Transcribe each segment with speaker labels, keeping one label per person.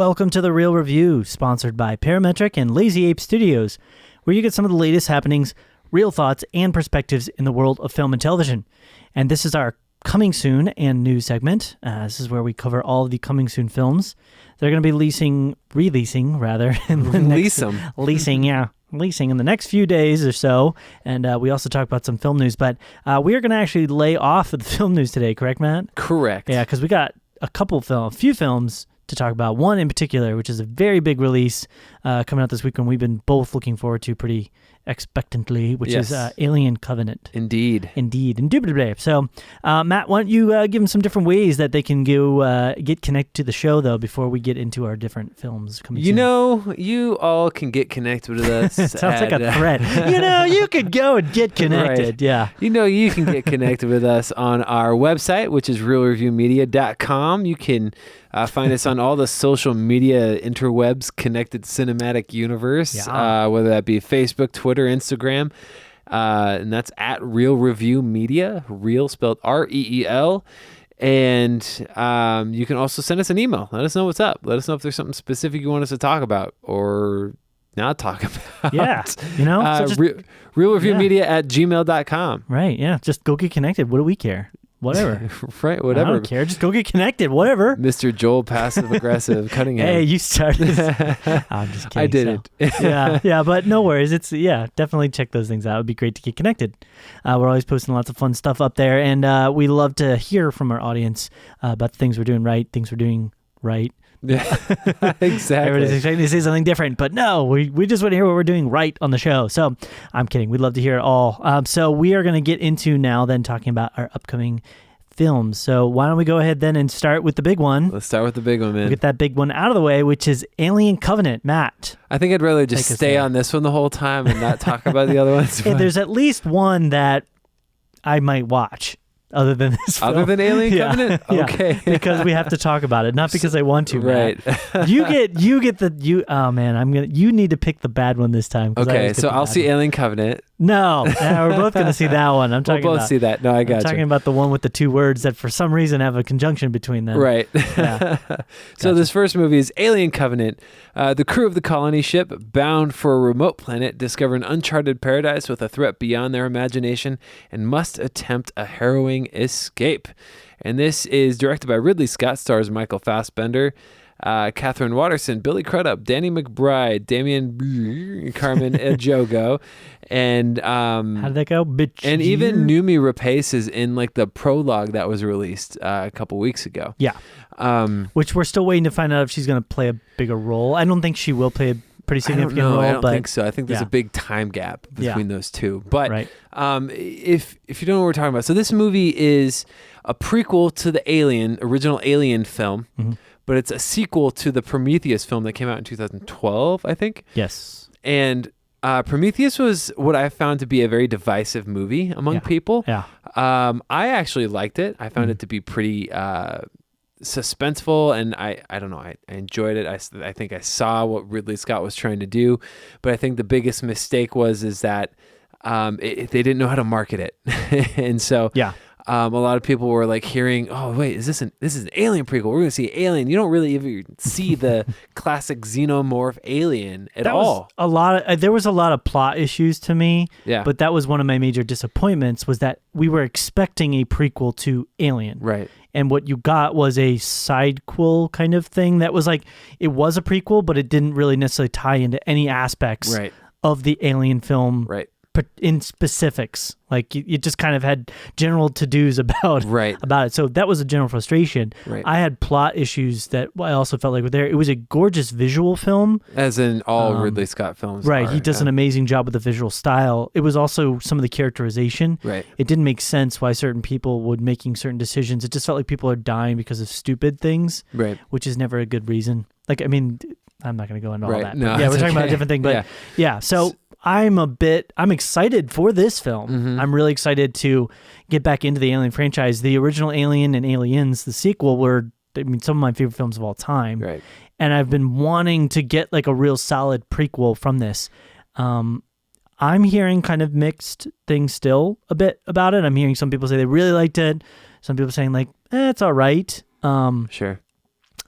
Speaker 1: Welcome to The Real Review, sponsored by Parametric and Lazy Ape Studios, where you get some of the latest happenings, real thoughts, and perspectives in the world of film and television. And this is our coming soon and new segment. This is where we cover all of the coming soon films. They're going to be releasing in the next few days or so. And we also talk about some film news, but we are going to actually lay off of the film news today, correct, Matt?
Speaker 2: Correct.
Speaker 1: Yeah, because we got a few films to talk about. One in particular, which is a very big release coming out this weekend. We've been both looking forward to pretty expectantly, which is Alien Covenant.
Speaker 2: Indeed.
Speaker 1: Indubitably. So, Matt, why don't you give them some different ways that they can go get connected to the show, though, before we get into our different films coming soon?
Speaker 2: You all can get connected with us.
Speaker 1: Sounds like a threat. You could go and get connected. Right. Yeah.
Speaker 2: You can get connected with us on our website, which is realreviewmedia.com. You can find us on all the social media interwebs, connected cinematic universe, whether that be Facebook, Twitter, Instagram, and that's at Real Review Media, real spelled R-E-E-L. And you can also send us an email. Let us know what's up. Let us know if there's something specific you want us to talk about or not talk about.
Speaker 1: Yeah.
Speaker 2: realreviewmedia@gmail.com.
Speaker 1: Right. Yeah. Just go get connected. What do we care? Whatever.
Speaker 2: Right, whatever.
Speaker 1: I don't care. Just go get connected. Whatever.
Speaker 2: Mr. Joel, passive-aggressive, Cunningham.
Speaker 1: Hey, you started. I'm just kidding.
Speaker 2: I didn't.
Speaker 1: Yeah, but no worries. Definitely check those things out. It would be great to get connected. We're always posting lots of fun stuff up there, and we love to hear from our audience about the things we're doing right, things we're doing right.
Speaker 2: Yeah, exactly.
Speaker 1: Everybody's expecting to say something different, but no, we just want to hear what we're doing right on the show. So I'm kidding. We'd love to hear it all. So we are going to get into now then talking about our upcoming films. So why don't we go ahead then and start with the big one?
Speaker 2: Let's start with the big one, man.
Speaker 1: We'll get that big one out of the way, which is Alien Covenant. Matt.
Speaker 2: I think I'd rather just stay on this one the whole time and not talk about the other ones.
Speaker 1: Hey, there's at least one that I might watch. Other than this film.
Speaker 2: Other than Alien Covenant? Okay.
Speaker 1: Because we have to talk about it. Not because I want to,
Speaker 2: right.
Speaker 1: You need to pick the bad one this time.
Speaker 2: Okay, so I'll see Alien Covenant.
Speaker 1: No, we're both going to see that one.
Speaker 2: We'll both see that. No, I got you.
Speaker 1: I'm talking about the one with the two words that for some reason have a conjunction between them.
Speaker 2: Right. Yeah. So this first movie is Alien Covenant. The crew of the colony ship, bound for a remote planet, discover an uncharted paradise with a threat beyond their imagination and must attempt a harrowing escape. And this is directed by Ridley Scott, stars Michael Fassbender, Catherine Watterson, Billy Crudup, Danny McBride, Carmen Ejogo, and
Speaker 1: how did that go?
Speaker 2: And even Noomi Rapace is in like the prologue that was released a couple weeks ago.
Speaker 1: Yeah, which we're still waiting to find out if she's going to play a bigger role. I don't think she will play a pretty significant role.
Speaker 2: I don't think so. I think there's a big time gap between those two. But if you don't know what we're talking about, so this movie is a prequel to the original Alien film. Mm-hmm. But it's a sequel to the Prometheus film that came out in 2012, I think.
Speaker 1: Yes. And
Speaker 2: Prometheus was what I found to be a very divisive movie among people.
Speaker 1: Yeah.
Speaker 2: I actually liked it. I found it to be pretty suspenseful, and I don't know. I enjoyed it. I think I saw what Ridley Scott was trying to do, but I think the biggest mistake is that they didn't know how to market it, and so a lot of people were like hearing, "Oh, wait, this is an Alien prequel? We're going to see Alien." You don't really even see the classic xenomorph alien at all.
Speaker 1: There was a lot of plot issues to me.
Speaker 2: Yeah.
Speaker 1: But that was one of my major disappointments, was that we were expecting a prequel to Alien.
Speaker 2: Right.
Speaker 1: And what you got was a sidequel kind of thing that was like, it was a prequel, but it didn't really necessarily tie into any aspects of the Alien film.
Speaker 2: Right.
Speaker 1: In specifics, like you just kind of had general to-dos about it. So that was a general frustration.
Speaker 2: Right.
Speaker 1: I had plot issues that I also felt like were there. It was a gorgeous visual film,
Speaker 2: as in all Ridley Scott films.
Speaker 1: Right. He does an amazing job with the visual style. It was also some of the characterization.
Speaker 2: Right.
Speaker 1: It didn't make sense why certain people would making certain decisions. It just felt like people are dying because of stupid things.
Speaker 2: Right.
Speaker 1: Which is never a good reason. Like, I mean, I'm not going to go into all that.
Speaker 2: No,
Speaker 1: we're talking about a different thing. But so I'm excited for this film. Mm-hmm. I'm really excited to get back into the Alien franchise. The original Alien and Aliens, the sequel, were, some of my favorite films of all time.
Speaker 2: Right.
Speaker 1: And I've been wanting to get like a real solid prequel from this. I'm hearing kind of mixed things still a bit about it. I'm hearing some people say they really liked it. Some people saying like, it's all right.
Speaker 2: Sure.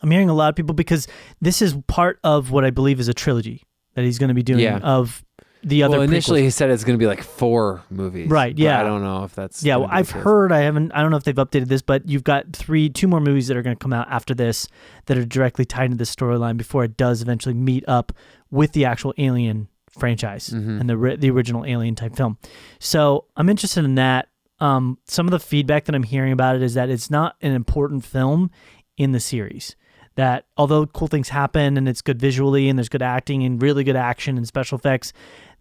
Speaker 1: I'm hearing a lot of people, because this is part of what I believe is a trilogy that he's going to be doing of the other.
Speaker 2: Well, initially
Speaker 1: prequels.
Speaker 2: he said it's going to be like 4 movies.
Speaker 1: Right. Yeah.
Speaker 2: I don't know if that's.
Speaker 1: Yeah. Well, I've heard. I don't know if they've updated this, but you've got 2 more movies that are going to come out after this that are directly tied into this storyline before it does eventually meet up with the actual Alien franchise and the original Alien type film. So I'm interested in that. Some of the feedback that I'm hearing about it is that it's not an important film in the series. That although cool things happen and it's good visually and there's good acting and really good action and special effects,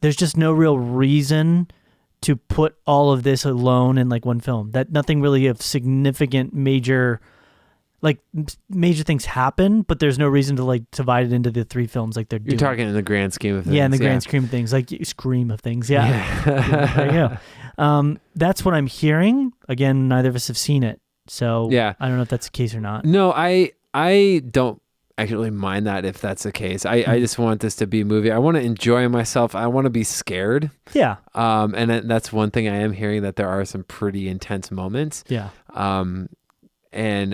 Speaker 1: there's just no real reason to put all of this alone in like one film. That nothing really of significant major things happen, but there's no reason to like divide it into the 3 films like they're doing.
Speaker 2: You're talking in the grand scheme of things.
Speaker 1: Yeah, in the grand scheme of things, like scream of things. Yeah. There you go. That's what I'm hearing. Again, neither of us have seen it. So I don't know if that's the case or not.
Speaker 2: No, I don't actually mind that if that's the case. I just want this to be a movie. I want to enjoy myself. I want to be scared.
Speaker 1: Yeah.
Speaker 2: And that's one thing I am hearing, that there are some pretty intense moments.
Speaker 1: Yeah.
Speaker 2: And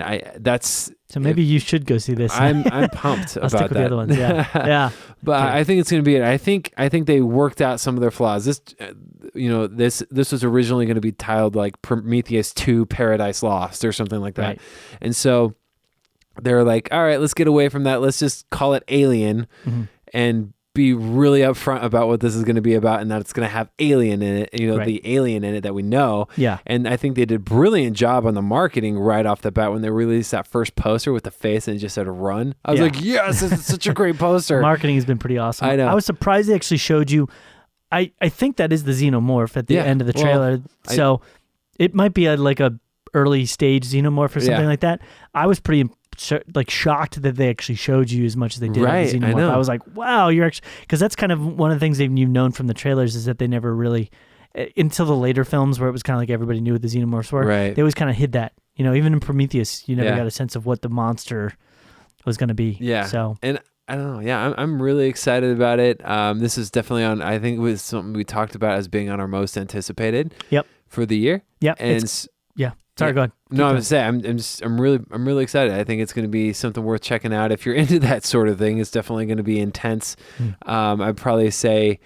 Speaker 1: so maybe you should go see this.
Speaker 2: I'm pumped
Speaker 1: I'll
Speaker 2: about
Speaker 1: stick with
Speaker 2: that.
Speaker 1: the other ones. Yeah. Yeah.
Speaker 2: But I think it's going to be it. I think they worked out some of their flaws. This was originally going to be titled like Prometheus 2 Paradise Lost or something like that.
Speaker 1: Right.
Speaker 2: And so they're like, all right, let's get away from that. Let's just call it Alien and be really upfront about what this is going to be about, and that it's going to have alien in it, the alien in it that we know.
Speaker 1: Yeah.
Speaker 2: And I think they did a brilliant job on the marketing right off the bat when they released that first poster with the face and it just said run. I was like, yes, this is such a great poster.
Speaker 1: Marketing has been pretty awesome.
Speaker 2: I know.
Speaker 1: I was surprised they actually showed you. I think that is the xenomorph at the end of the trailer. So it might be like a early stage xenomorph or something like that. I was pretty shocked that they actually showed you as much as they did.
Speaker 2: Right,
Speaker 1: the xenomorph.
Speaker 2: I know.
Speaker 1: I was like, wow, you're actually, because that's kind of one of the things you've known from the trailers is that they never really, until the later films where it was kind of like everybody knew what the xenomorphs were.
Speaker 2: Right.
Speaker 1: They always kind of hid that. Even in Prometheus, you never got a sense of what the monster was going to be.
Speaker 2: Yeah.
Speaker 1: So
Speaker 2: and I don't know. Yeah, I'm really excited about it. This is definitely on. I think it was something we talked about as being on our most anticipated.
Speaker 1: Yep.
Speaker 2: For the year.
Speaker 1: Yep.
Speaker 2: And
Speaker 1: Sorry, go ahead.
Speaker 2: No, I was saying I'm really excited. I think it's going to be something worth checking out. If you're into that sort of thing, it's definitely going to be intense. I'd probably say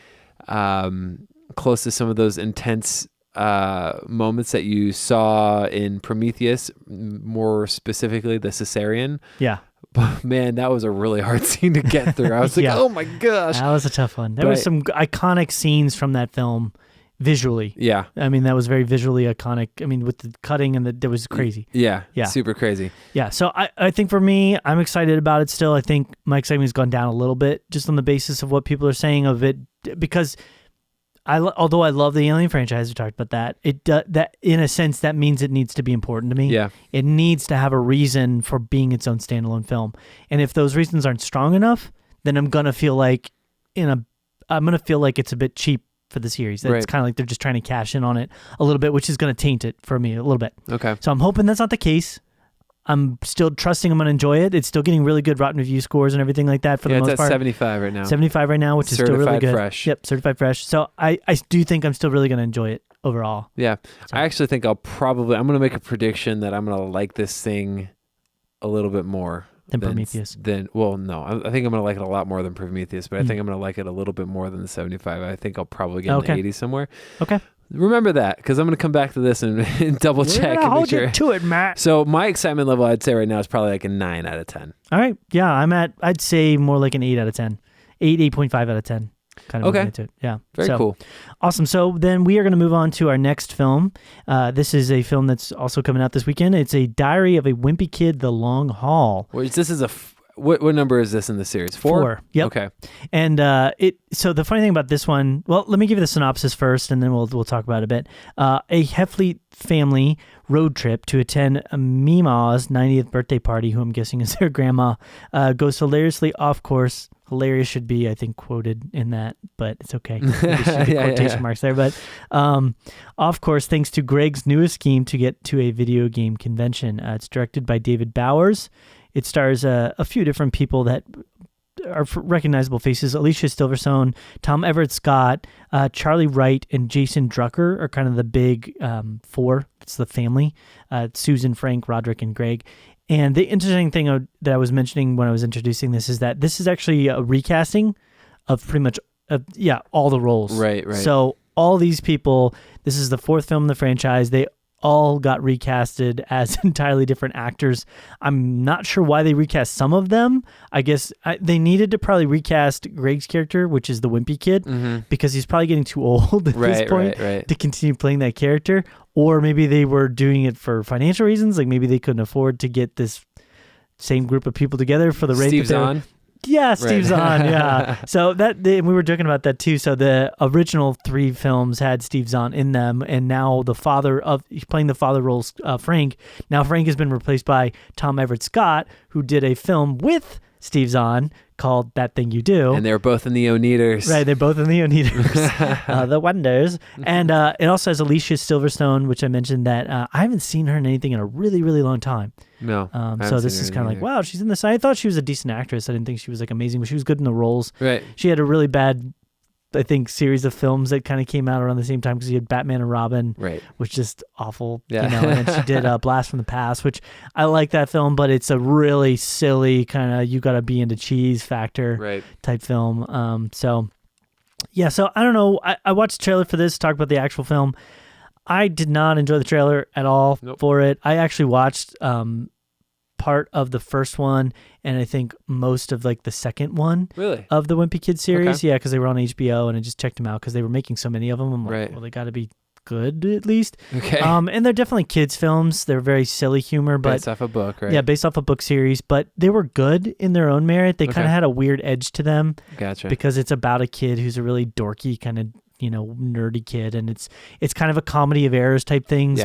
Speaker 2: close to some of those intense moments that you saw in Prometheus, more specifically the cesarean.
Speaker 1: Yeah.
Speaker 2: But man, that was a really hard scene to get through. I was like, oh my gosh.
Speaker 1: That was a tough one. There were some iconic scenes from that film visually.
Speaker 2: Yeah.
Speaker 1: I mean, that was very visually iconic. I mean, with the cutting and that was crazy.
Speaker 2: Yeah.
Speaker 1: Yeah.
Speaker 2: Super crazy.
Speaker 1: Yeah. So I think for me, I'm excited about it still. I think my excitement has gone down a little bit just on the basis of what people are saying of it, because although I love the Alien franchise, we talked about that. That in a sense that means it needs to be important to me.
Speaker 2: Yeah.
Speaker 1: It needs to have a reason for being its own standalone film. And if those reasons aren't strong enough, then I'm gonna feel like it's a bit cheap for the series. It's kind of like they're just trying to cash in on it a little bit, which is going to taint it for me a little bit.
Speaker 2: Okay.
Speaker 1: So I'm hoping that's not the case. I'm still trusting I'm going to enjoy it. It's still getting really good Rotten Review scores and everything like that for the most part.
Speaker 2: Yeah, it's at 75 right now.
Speaker 1: 75 right now, which is still really good.
Speaker 2: Fresh.
Speaker 1: Yep, certified fresh. So I do think I'm still really going to enjoy it overall.
Speaker 2: Yeah.
Speaker 1: So.
Speaker 2: I actually think I'm going to make a prediction that I'm going to like this thing a little bit more.
Speaker 1: Than Prometheus.
Speaker 2: No. I think I'm going to like it a lot more than Prometheus, but I think I'm going to like it a little bit more than the 75. I think I'll probably get in the 80s somewhere.
Speaker 1: Okay.
Speaker 2: Remember that, because I'm going to come back to this and double check.
Speaker 1: Yeah, hold you to it, Matt.
Speaker 2: So my excitement level, I'd say right now, is probably like a 9 out of 10.
Speaker 1: All right. Yeah, I'd say more like an 8 out of 10. 8.5 out of 10. Kind of into it. Yeah.
Speaker 2: Very cool.
Speaker 1: Awesome. So then we are going to move on to our next film. This is a film that's also coming out this weekend. It's a Diary of a Wimpy Kid, The Long Haul.
Speaker 2: Which this is what number is this in the series? 4?
Speaker 1: Yep.
Speaker 2: Okay.
Speaker 1: And so the funny thing about this one, well, let me give you the synopsis first, and then we'll talk about it a bit. A Heffley family road trip to attend Mima's 90th birthday party, who I'm guessing is their grandma, goes hilariously off course. Hilarious should be, I think, quoted in that, but it's okay. Quotation marks there. But off course, thanks to Greg's newest scheme to get to a video game convention. It's directed by David Bowers. It stars a few different people that are recognizable faces. Alicia Silverstone, Tom Everett Scott, Charlie Wright, and Jason Drucker are kind of the big 4. It's the family. Susan, Frank, Roderick, and Greg. And the interesting thing that I was mentioning when I was introducing this is that this is actually a recasting of pretty much, all the roles.
Speaker 2: Right.
Speaker 1: So all these people, this is the fourth film in the franchise. They all got recasted as entirely different actors. I'm not sure why they recast some of them. I guess they needed to probably recast Greg's character, which is the Wimpy Kid, because he's probably getting too old at this point to continue playing that character. Or maybe they were doing it for financial reasons. Like maybe they couldn't afford to get this same group of people together for the rate.
Speaker 2: Steve Zahn.
Speaker 1: Yeah, Steve Zahn, yeah. So we were joking about that too. So the original 3 films had Steve Zahn in them, and now he's playing the father roles, Frank. Now Frank has been replaced by Tom Everett Scott, who did a film with Steve Zahn called That Thing You Do.
Speaker 2: And they're both in the Oneaters.
Speaker 1: Right, they're both in the Oneaters, the Wonders. And it also has Alicia Silverstone, which I mentioned that I haven't seen her in anything in a really, really long time.
Speaker 2: No.
Speaker 1: So this is kind of like, wow, she's in this. I thought she was a decent actress. I didn't think she was like amazing, but she was good in the roles.
Speaker 2: Right.
Speaker 1: She had a really bad, I think, series of films that kind of came out around the same time because she had Batman and Robin, which is just awful.
Speaker 2: Yeah.
Speaker 1: And then she did Blast from the Past, which I like that film, but it's a really silly kind of you got to be into cheese factor type film. So I don't know. I watched the trailer for this, talk about the actual film. I did not enjoy the trailer at all for it. I actually watched part of the first one and I think most of like the second one of the Wimpy Kid series. Okay. Yeah, because they were on HBO and I just checked them out because they were making so many of them. I'm like, well, they got to be good at least.
Speaker 2: Okay.
Speaker 1: And they're definitely kids films. They're very silly humor, but
Speaker 2: based off a book, right?
Speaker 1: Yeah, based off a book series, but they were good in their own merit. They kind of had a weird edge to them.
Speaker 2: Gotcha.
Speaker 1: Because it's about a kid who's a really dorky kind of nerdy kid, and it's kind of a comedy of errors type things,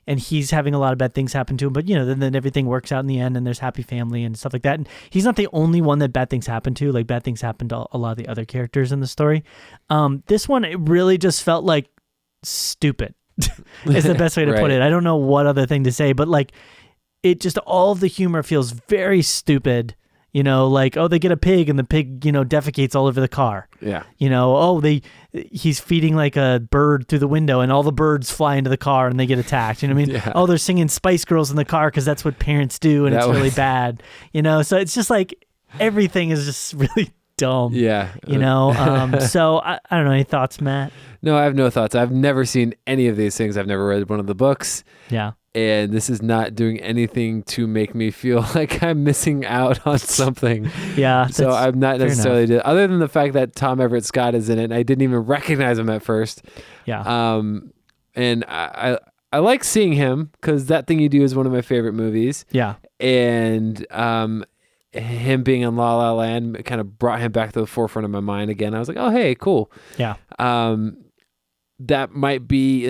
Speaker 1: and he's having a lot of bad things happen to him, but then everything works out in the end and there's happy family and stuff like that. And he's not the only one that bad things happen to. Like bad things happen to a lot of the other characters in the story. This one, it really just felt like stupid is the best way to put it. I don't know what other thing to say, but like it just, all of the humor feels very stupid. Like, they get a pig and the pig, defecates all over the car.
Speaker 2: Yeah.
Speaker 1: He's feeding like a bird through the window and all the birds fly into the car and they get attacked. You know what I mean? Yeah. They're singing Spice Girls in the car because that's what parents do and it's really bad. So it's just like everything is just really dumb.
Speaker 2: Yeah.
Speaker 1: So I don't know. Any thoughts, Matt?
Speaker 2: No, I have no thoughts. I've never seen any of these things. I've never read one of the books.
Speaker 1: Yeah.
Speaker 2: And this is not doing anything to make me feel like I'm missing out on something.
Speaker 1: Yeah.
Speaker 2: So I'm not necessarily, other than the fact that Tom Everett Scott is in it, and I didn't even recognize him at first.
Speaker 1: Yeah.
Speaker 2: And I like seeing him because That Thing You Do is one of my favorite movies.
Speaker 1: Yeah.
Speaker 2: And him being in La La Land kind of brought him back to the forefront of my mind again. I was like, oh, hey, cool.
Speaker 1: Yeah.
Speaker 2: That might be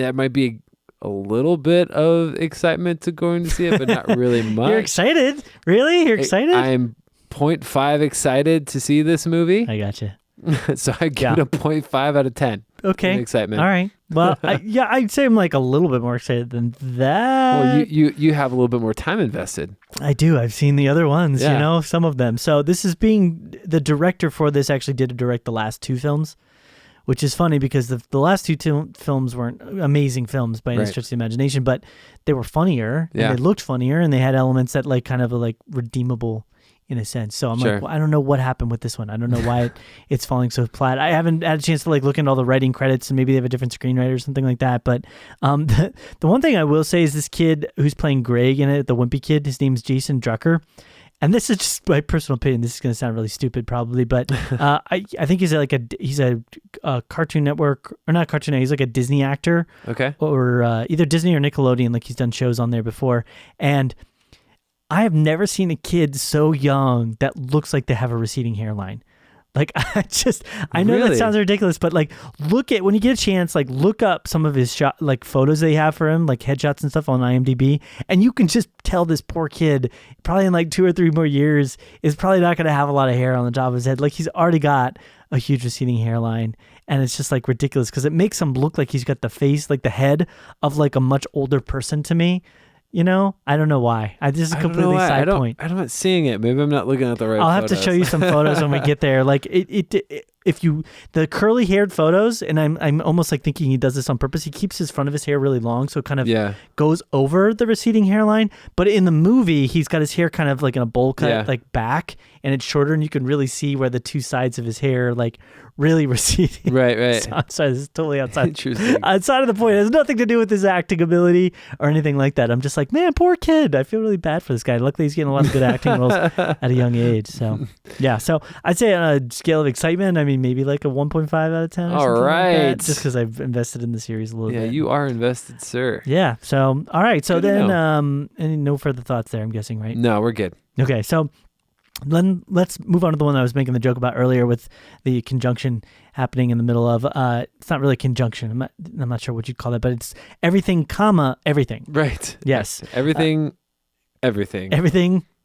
Speaker 2: a little bit of excitement to going to see it, but not really much.
Speaker 1: You're excited? Really? You're excited?
Speaker 2: I'm 0.5 excited to see this movie.
Speaker 1: I gotcha.
Speaker 2: So I give it a 0.5 out of 10.
Speaker 1: Okay.
Speaker 2: Excitement.
Speaker 1: All right. Well, I'd say I'm like a little bit more excited than that.
Speaker 2: Well, you have a little bit more time invested.
Speaker 1: I do. I've seen the other ones, some of them. So this is the director for this actually did direct the last 2 films. Which is funny because the last 2 films weren't amazing films by any stretch of the imagination, but they were funnier and they looked funnier and they had elements that like kind of like redeemable in a sense. So I'm like, well, I don't know what happened with this one. I don't know why it's falling so flat. I haven't had a chance to like look into all the writing credits and maybe they have a different screenwriter or something like that. But the one thing I will say is this kid who's playing Greg in it, the Wimpy Kid, his name's Jason Drucker. And this is just my personal opinion. This is going to sound really stupid, probably, but I think he's a Cartoon Network or not Cartoon Network. He's like a Disney actor, or either Disney or Nickelodeon. Like he's done shows on there before, and I have never seen a kid so young that looks like they have a receding hairline. Like I know that sounds ridiculous, but like when you get a chance, like look up some of his like photos they have for him, like headshots and stuff on IMDb. And you can just tell this poor kid probably in like 2 or 3 more years is probably not going to have a lot of hair on the top of his head. Like he's already got a huge receding hairline and it's just like ridiculous because it makes him look like he's got the face, like the head of like a much older person to me. I don't know why. This is a completely side point.
Speaker 2: I'm not seeing it. Maybe I'm not looking at the right
Speaker 1: I'll have to show you some photos when we get there. Like the curly haired photos, and I'm almost like thinking he does this on purpose. He keeps his front of his hair really long, so it kind of goes over the receding hairline. But in the movie, he's got his hair kind of like in a bowl cut, like back, and it's shorter, and you can really see where the two sides of his hair like really receding.
Speaker 2: Right.
Speaker 1: Outside, it's totally outside.
Speaker 2: Interesting.
Speaker 1: Outside of the point. It has nothing to do with his acting ability or anything like that. I'm just like, man, poor kid. I feel really bad for this guy. Luckily, he's getting a lot of good acting roles at a young age. So, yeah. So I'd say on a scale of excitement, I mean, maybe like a 1.5 out of 10 or something like that, just because I've invested in the series a little bit.
Speaker 2: Yeah, you are invested, sir.
Speaker 1: Yeah. So, all right. So then, any no further thoughts there, I'm guessing, right?
Speaker 2: No, we're good.
Speaker 1: Okay. So then let's move on to the one I was making the joke about earlier with the conjunction happening in the middle of. It's not really conjunction. I'm not sure what you'd call it, but it's everything, comma, everything.
Speaker 2: Right.
Speaker 1: Yes.
Speaker 2: Everything.
Speaker 1: Everything.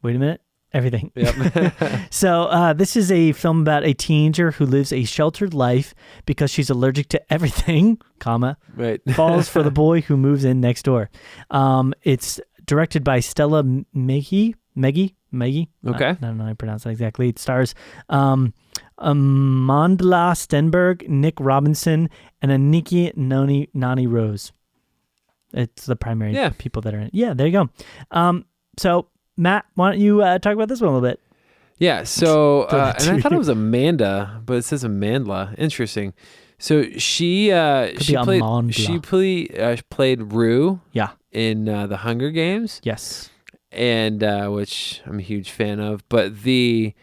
Speaker 1: Wait a minute. Everything.
Speaker 2: Yep.
Speaker 1: So this is a film about a teenager who lives a sheltered life because she's allergic to everything, comma, falls for the boy who moves in next door. It's directed by Stella Meggy. Okay. I don't know how to pronounce that exactly. It stars Mandla Stenberg, Nick Robinson, and Aniki Nani Rose. It's the primary people that are in it. Yeah, there you go. So, Matt, why don't you talk about this one a little bit?
Speaker 2: Yeah, so, and I thought it was Amanda, but it says Amandla. Interesting. So she played Rue in The Hunger Games.
Speaker 1: Yes.
Speaker 2: And which I'm a huge fan of. But I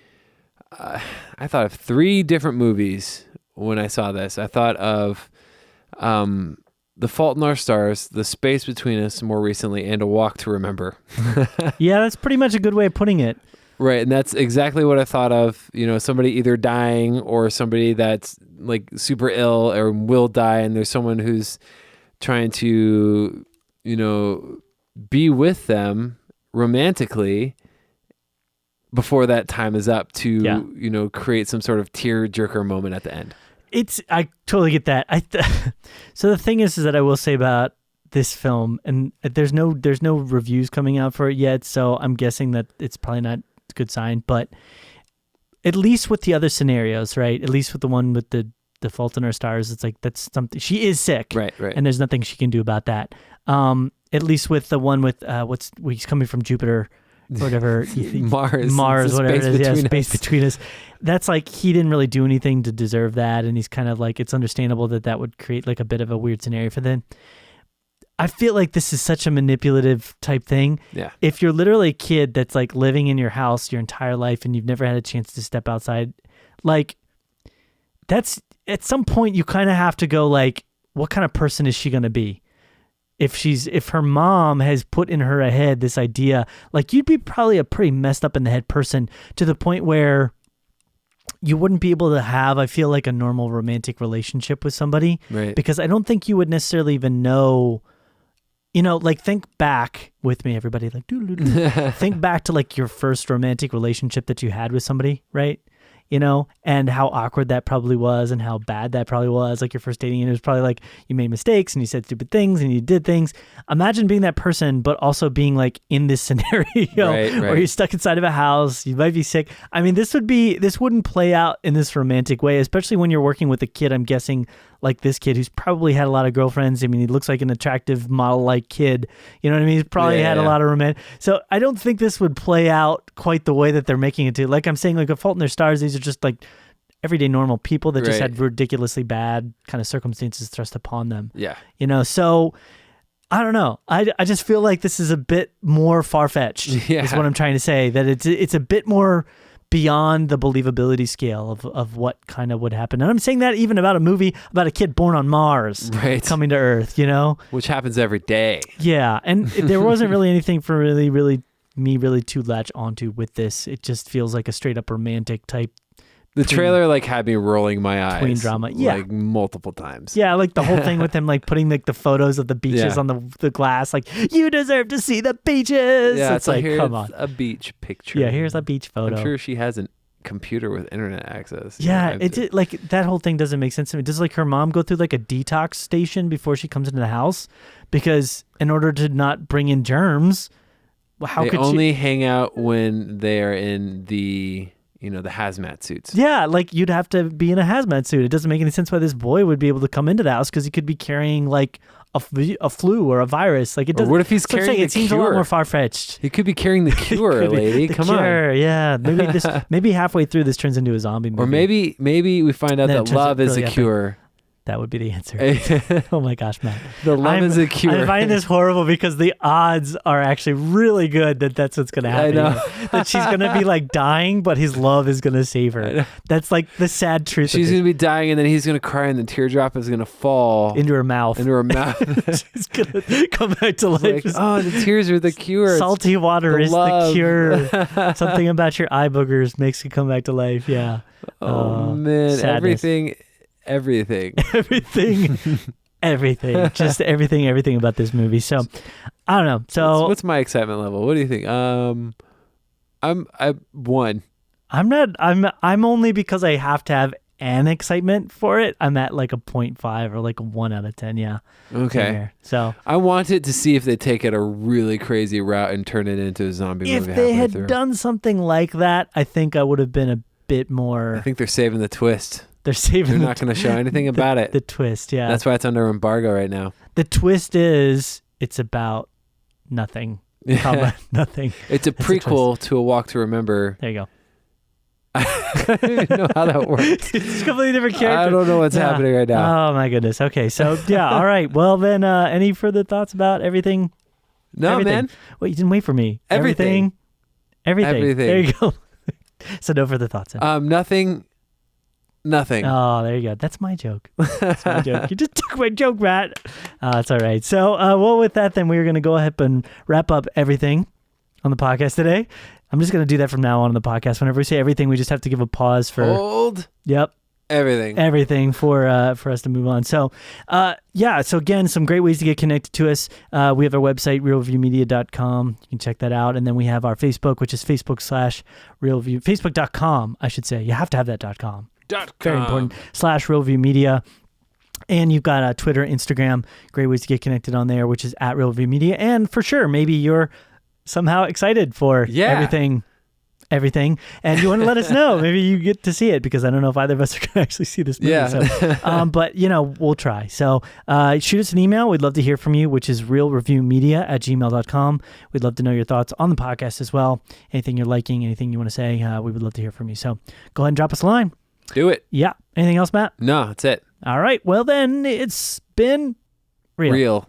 Speaker 2: thought of 3 different movies when I saw this. I thought of The Fault in Our Stars, The Space Between Us more recently, and A Walk to Remember.
Speaker 1: Yeah, that's pretty much a good way of putting it.
Speaker 2: Right, and that's exactly what I thought of. You know, somebody either dying or somebody that's like super ill or will die, and there's someone who's trying to, you know, be with them romantically before that time is up to, you know, create some sort of tear-jerker moment at the end.
Speaker 1: I totally get that. So the thing is that I will say about this film, and there's no reviews coming out for it yet, so I'm guessing that it's probably not a good sign, but at least with the other scenarios, right? At least with the one with the Fault in Our Stars, it's like that's something. She is sick,
Speaker 2: right,
Speaker 1: and there's nothing she can do about that. At least with the one with he's coming from Jupiter, or whatever, Mars, whatever it is, Space Between Us. That's like he didn't really do anything to deserve that, and he's kind of like it's understandable that would create like a bit of a weird scenario for them. I feel like this is such a manipulative type thing.
Speaker 2: Yeah.
Speaker 1: If you're literally a kid that's like living in your house your entire life and you've never had a chance to step outside, like that's at some point you kind of have to go like, what kind of person is she going to be? If her mom has put in her head this idea, like you'd be probably a pretty messed up in the head person to the point where you wouldn't be able to have, I feel like, a normal romantic relationship with somebody.
Speaker 2: Right.
Speaker 1: Because I don't think you would necessarily even know, you know, like think back with me, everybody, like think back to like your first romantic relationship that you had with somebody, right? You know, and how awkward that probably was and how bad that probably was. Like your first dating, and it was probably like you made mistakes and you said stupid things and you did things. Imagine being that person, but also being like in this scenario where you're stuck inside of a house, you might be sick. I mean, this wouldn't play out in this romantic way, especially when you're working with a kid, I'm guessing, like this kid who's probably had a lot of girlfriends. I mean, he looks like an attractive model-like kid. You know what I mean? He's probably had a lot of romantic. So I don't think this would play out quite the way that they're making it to. Like I'm saying, like A Fault in Their Stars, these are just like everyday normal people that just had ridiculously bad kind of circumstances thrust upon them.
Speaker 2: Yeah.
Speaker 1: You know, so I don't know. I just feel like this is a bit more far-fetched is what I'm trying to say. That it's a bit more beyond the believability scale of what kind of would happen. And I'm saying that even about a movie about a kid born on Mars coming to Earth, you know? Which
Speaker 2: happens every day.
Speaker 1: Yeah. And there wasn't really anything for really to latch onto with this. It just feels like a straight up romantic type.
Speaker 2: The trailer like had me rolling my eyes.
Speaker 1: Tween drama. Yeah.
Speaker 2: Like multiple times.
Speaker 1: Yeah, like the whole thing with him like putting like the photos of the beaches on the glass, like you deserve to see the beaches.
Speaker 2: Yeah,
Speaker 1: it's like, come on.
Speaker 2: A beach picture.
Speaker 1: Yeah, here's a beach photo.
Speaker 2: I'm sure she has a computer with internet access.
Speaker 1: Yeah, it like that whole thing doesn't make sense to me. Does like her mom go through like a detox station before she comes into the house? Because in order to not bring in germs, how could she
Speaker 2: only hang out when they are in the the hazmat suits.
Speaker 1: Yeah, like you'd have to be in a hazmat suit. It doesn't make any sense why this boy would be able to come into the house because he could be carrying like a flu or a virus. Like it doesn't.
Speaker 2: Or what if he's carrying the cure?
Speaker 1: It seems a lot more far fetched.
Speaker 2: He could be carrying the cure, lady. Come on.
Speaker 1: Yeah, maybe halfway through this turns into a zombie movie.
Speaker 2: Or maybe we find out that love is a cure.
Speaker 1: That would be the answer. Oh my gosh, Matt.
Speaker 2: The love is a cure.
Speaker 1: I find this horrible because the odds are actually really good that that's what's going to happen.
Speaker 2: I know.
Speaker 1: That she's going to be like dying, but his love is going to save her. That's like the sad truth.
Speaker 2: She's going to be dying and then he's going to cry and the teardrop is going to fall.
Speaker 1: Into her mouth.
Speaker 2: She's
Speaker 1: going to come back to life.
Speaker 2: Like, the tears are the cure.
Speaker 1: Salty water is the cure. Something about your eye boogers makes you come back to life. Yeah.
Speaker 2: Oh man.
Speaker 1: Sadness.
Speaker 2: Everything.
Speaker 1: Just everything about this movie. So I don't know. So
Speaker 2: what's my excitement level? What do you think? I'm 1.
Speaker 1: I'm only because I have to have an excitement for it. I'm at like a 0.5 or like a 1 out of 10. Yeah.
Speaker 2: Okay.
Speaker 1: So
Speaker 2: I wanted to see if they take it a really crazy route and turn it into a zombie movie.
Speaker 1: If they had done something like that, I think I would have been a bit more.
Speaker 2: I think they're saving the twist.
Speaker 1: They're
Speaker 2: not going to show anything about it.
Speaker 1: The twist, yeah.
Speaker 2: That's why it's under embargo right now.
Speaker 1: The twist is it's about nothing. Nothing.
Speaker 2: It's a prequel to A Walk to Remember.
Speaker 1: There you go.
Speaker 2: I don't even know how that works.
Speaker 1: It's a completely different character.
Speaker 2: I don't know what's happening right now.
Speaker 1: Oh my goodness. Okay, so yeah, all right. Well then, any further thoughts about everything?
Speaker 2: No,
Speaker 1: everything.
Speaker 2: man.
Speaker 1: Wait, you didn't wait for me.
Speaker 2: Everything.
Speaker 1: There you go. So no further thoughts.
Speaker 2: Nothing.
Speaker 1: Oh, there you go. That's my joke. That's my joke. You just took my joke, Matt. It's all right. So, well, with that, then we're going to go ahead and wrap up everything on the podcast today. I'm just going to do that from now on the podcast. Whenever we say everything, we just have to give a pause for.
Speaker 2: Hold.
Speaker 1: Yep. Everything for us to move on. So, so again, some great ways to get connected to us. We have our website, realreviewmedia.com. You can check that out. And then we have our Facebook, which is Facebook.com/realreview. Facebook.com, I should say. You have to have that .com. Very important. /realreviewmedia. And you've got Twitter, Instagram, great ways to get connected on there, which is @realreviewmedia. And for sure, maybe you're somehow excited for everything, and you want to let us know. Maybe you get to see it, because I don't know if either of us are going to actually see this movie.
Speaker 2: Yeah.
Speaker 1: So, but we'll try. So shoot us an email. We'd love to hear from you, which is realreviewmedia@gmail.com. We'd love to know your thoughts on the podcast as well. Anything you're liking, anything you want to say, we would love to hear from you. So go ahead and drop us a line.
Speaker 2: Do it.
Speaker 1: Yeah. Anything else, Matt?
Speaker 2: No, that's it.
Speaker 1: All right. Well, then it's been real.